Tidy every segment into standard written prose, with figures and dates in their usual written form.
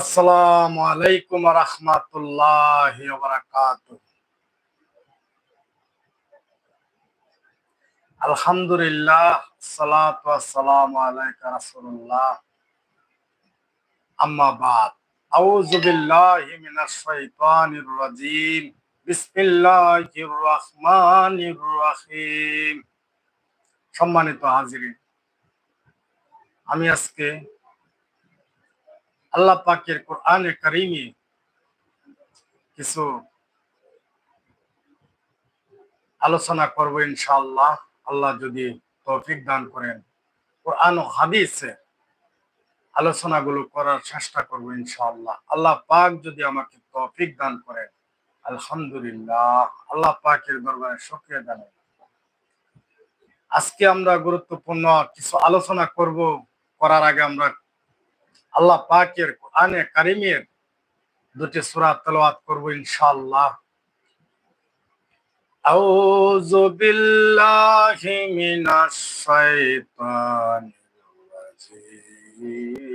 আসসালামু আলাইকুম ওয়া রাহমাতুল্লাহি ওয়া বারাকাতুহু। আলহামদুলিল্লাহ, সালাতু ওয়াসসালামু আলাইকা রাসূলুল্লাহ। আম্মা বাদ। আউযু বিল্লাহি মিনাশ শাইতানির রাজীম। বিসমিল্লাহির রাহমানির রাহিম। সম্মানিত হাজিরিন, আমি আজকে আল্লাহ পাকের কোরআনে কারীমে কিছু আলোচনা করব ইনশাআল্লাহ। আল্লাহ যদি তৌফিক দান করেন, কোরআন ও হাদিসে আলোচনাগুলো করার চেষ্টা করবো ইনশাআল্লাহ। আল্লাহ পাক যদি আমাকে তৌফিক দান করেন, আলহামদুলিল্লাহ, আল্লাহ পাকের দরবারে শুকরিয়া জানাই। আজকে আমরা গুরুত্বপূর্ণ কিছু আলোচনা করব। করার আগে আমরা আল্লাহ পাকের কোরআনে কারিমের দুটি সূরা তেলাওয়াত করব ইনশাআল্লাহ। আউযু বিল্লাহি মিনাশ শাইতানির রাজীম।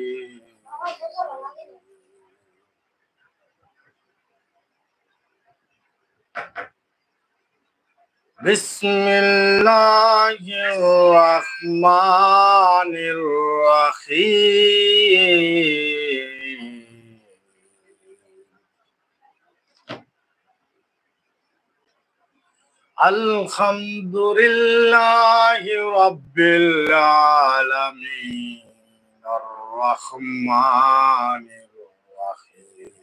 বিসমিল্লাহির রহমানির রহিম। আলহামদুলিল্লাহি রাব্বিল আলামিন আর রহমানির রহিম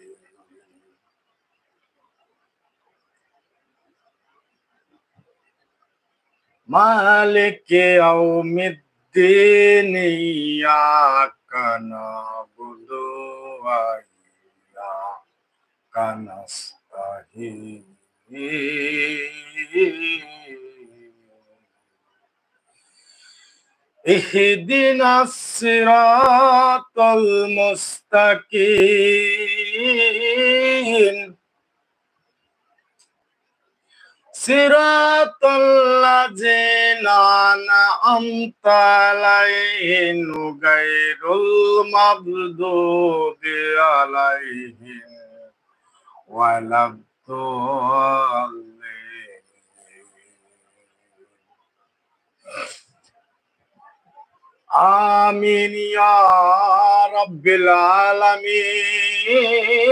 মালিকি ইয়াউমিদ্দিন ইয়াকা না'বুদু ওয়া ইয়াকা নাস্তাঈন ইহদিনাস সিরাতাল মুস্তাকিম সিরাতাল লাযিনা আন'আমতা আলাইহিম গায়রুল মাগদুবি আলাইহিম ওয়ালাদ-দাল্লিন। আমিন ইয়া রাব্বিল আলামিন।